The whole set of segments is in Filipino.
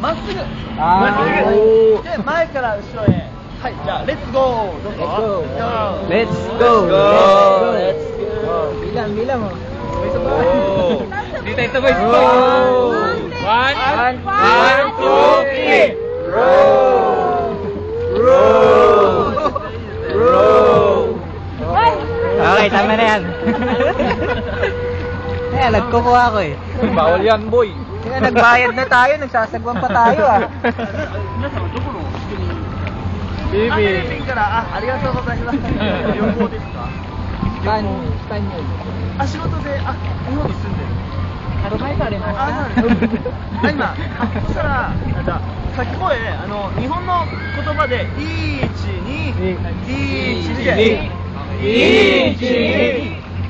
まっすぐ。まっすぐ。で、前から後ろへ。はい、じゃあ、レッツゴー。どうぞ。レッツゴー。レッツゴー。Bilang mo. Dito sabay. One, two, three. Row. Okay, tama na yan. Kaya nagkukuha ko eh. Bawal yan, boy. Kaya nagbayad na tayo, nagsasagwan pa tayo ah. Bibi. Ah, arigatou gozaimasu. 旅行ですか？スパニョル。あ、仕事で、あ、日本に住んでる。アルバイトありました。あ、今、そしたら、じゃあ、さっき声、日本の言葉で、1、2、1、2、1、2、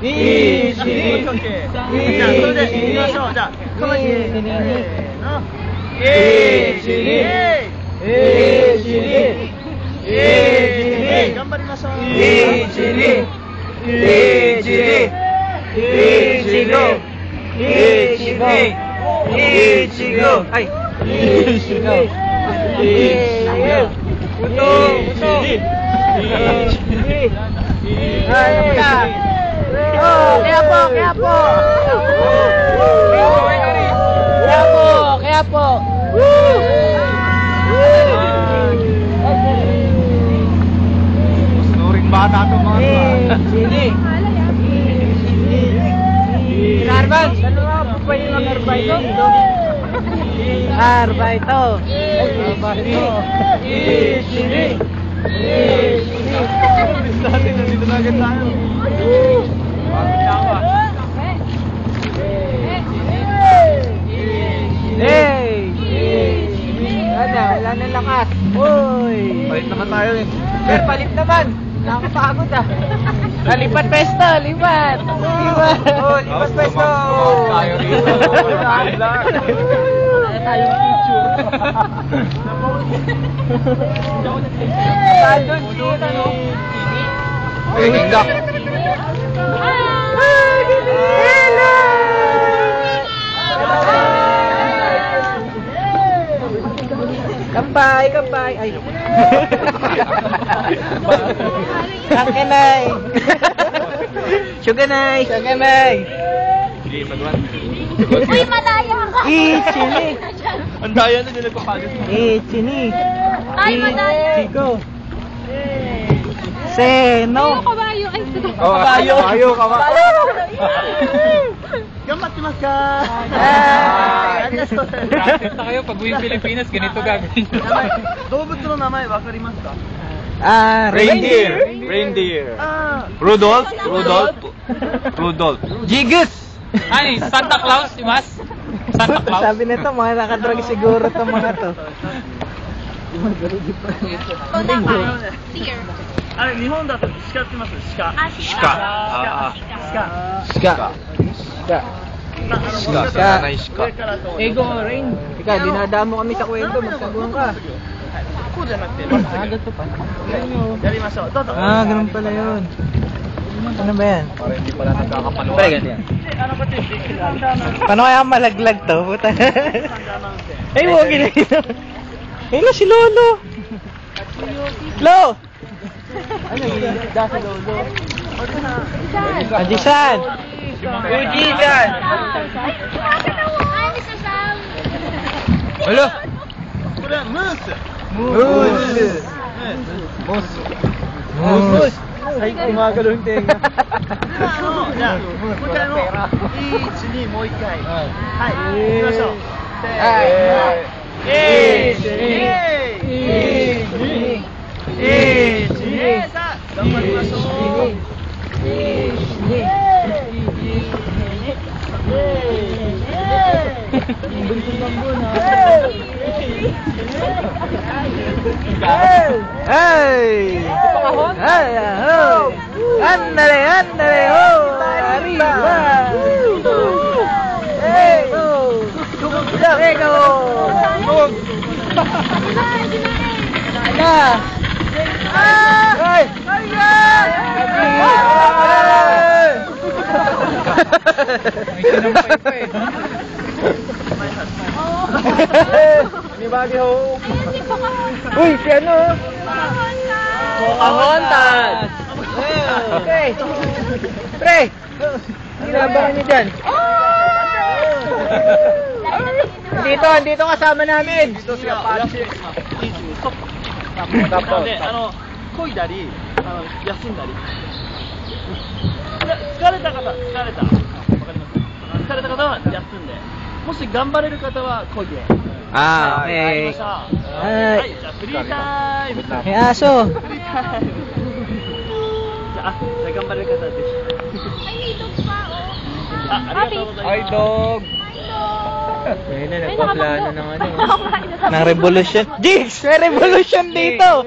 1、2、じゃあ、それで行きましょう。じゃあ、この日、せーの。1、2、頑張りましょう。1、2、はい。Kaya po. Sunuring bata to mga Sini. Arban, dalawa po pwede mag-arbaito? Arbaito. Sini. Natin, nandito na agad tayo. Hey! Wala na lakas. Uy! Palit naman tayo eh. Sir, palit naman. Nakakapagod ah. Lipat pesto, lipat. Lipat. Oh, lipat pesto. Tayo rito. Wala tayong picture. Tandon shit, ano? Hey, ganda. Hello! Kampay, kampay. Ay, Kakenay. Suganay, suganay. Sige, sagwan. Uy, malaya ka! Ichini. Ang daya na nila papagas mo. Ichini. Ay, malaya! Ichigo. Seno. Ay, kabayo! Ay, sige. Kabayo. Gammattimasu ka? Practice na kayo pag uwi Pilipinas, ganito gagawin. 動物の名前わかりますか？ Reindeer. Rudolph. Jigus. Ay, Santa Claus, si Mas. Santa Claus. Sabi nito, mga nakadrag siguro itong mga to. Fear. あれ日本だと鹿ってます鹿。あ、Ska. Ego, Rain. Ika, dinadamo kami sa kwento, magsabuhan ka. こうじゃなくてまっすぐ。 Ganito pa. やりましょう。どうぞ。 Ganun pala yun. Ano ba yan? Para hindi pala nagkakapaluan. Pare, ganyan. Paano kaya malaglag to? Puta. Ay, huwag ginagawa. Ayun na si Lolo. Lo! Ano yun? Da si Lolo. Ajisan! Ujisan! Hello! これはムース。 Moose! Ay, gumagalo yung tenga. じゃあ、もう一回の1、2、もう一回。はい、行きましょう。せーの。さあ、頑張りましょう。Hey! Ándale, ándale, oh, arriba. Hey, oh. Luego. Ala. Ay! Ay! Anybody home? Ayun, si Pocahontas. Uy, si ano? Pocahontas. Pocahontas! Okay. Pre! Kinabahan niyo dyan. Dito kasama namin. Dito si Apache. なので、漕いだり、休んだり。疲れた方、わかります疲れた方は休んで、もし頑張れる方は漕いで。Ah, はい、 okay. じゃあフリータイム。 May aso. フリータイム。じゃあ頑張れる方はぜひ。 Ay, may dog pa, oh. ありがとうございます。 Hi, dog. Ayun na, nagpa-plano ng ng revolution. Jigs! May revolution dito!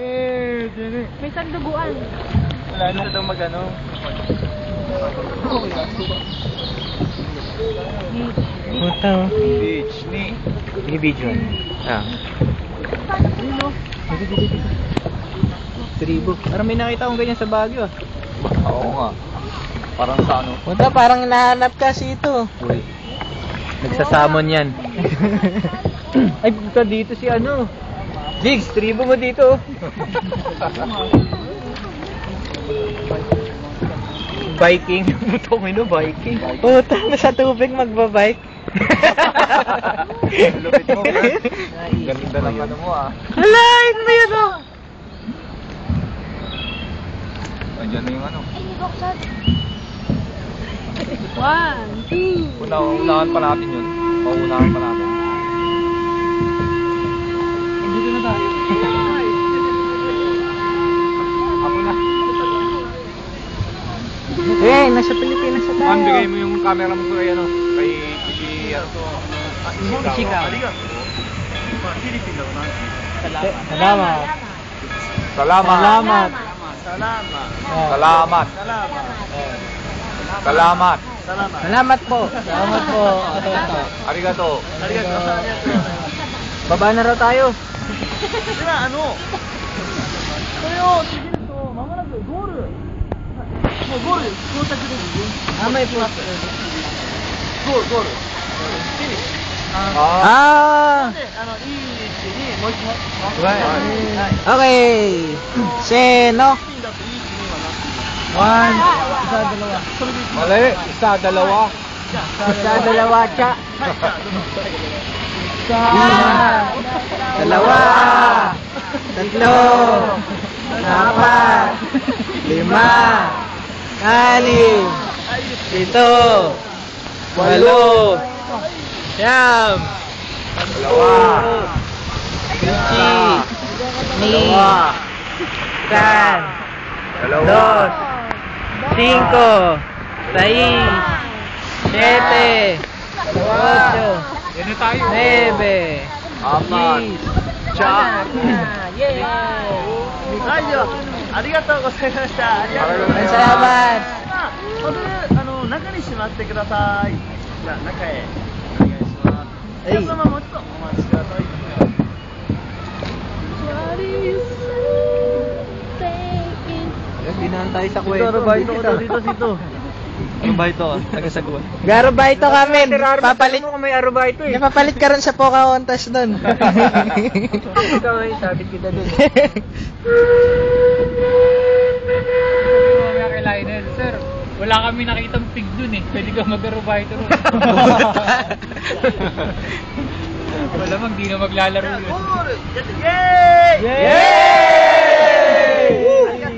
May sanduguan. Wala na daw mag-ano. Puta. Beach ni. Sige, video. Ah. Tribo. Parang may nakita akong ganyan sa Baguio. Oo nga. Parang sa ano. Puta, parang hinahanap kasi ito. Uy. Nagsasamon yan. Ay, puta, dito si ano. Jigs, tribo mo dito. Biking. Putong ino, biking. Puta, nasa tubig magbabike. Lupit mo, man. Ganda lang ano mo ah. Alain mo yun oh. Andiyan na yung ano. Ay, buksan. 1, 2. Unahan pa natin yun. Paunahan pa natin. Dito na tayo. Ako na. Eh, nasa Pilipinas na tayo. Man, bigay mo yung camera mo kay ano. Kay Ishikawa. Philippine daw na. Salamat. Salamat. Salamat. Salamat. Salamat. Salamat. Salamat. Salamat po. Salamat po. Arigato. Arigato. Baba na raw tayo. ではこれを過ぎると間もなくゴール。もうゴール到着です。 Ah, may po. ゴールゴール。フィニッシュ。 Ah! でいい位置にもう一回。はい。 Okay. Seno. ピンだといい位置にはなっています。 One. Isa, dalawa. それでいきます。 Mali. Isa, dalawa. じゃあ Isa, dalawa, cha. はい。じゃあどうぞ。 Isa. Dalawa. Tatlo. Apat. Lima. Anim. Pito. Walo. Siyam. Dalawa. Pinchi. Ni. San. Dos. Cinco. Seis. Siete. Ocho. Nueve. Apat. Cha. はい、ではありがとうございました。ありがとうございます。 Salamat. ホテル中にしまってください。じゃあ中へお願いします。はい皆様もうちょっとお待ちください。 Binahan tayo sa kwento. Dito. Arubaito, taga-Saguan. Garubaito kami. Papalit mo may arubaito eh. Napapalit ka rin sa Pocahontas doon. Ikaw ay sabit kita doon. Mamaya kay Lionel, sir, wala kami nakitang pig dun eh. Pwede ka mag-arubaito ron. Malamang di na maglalaro yun. Yay!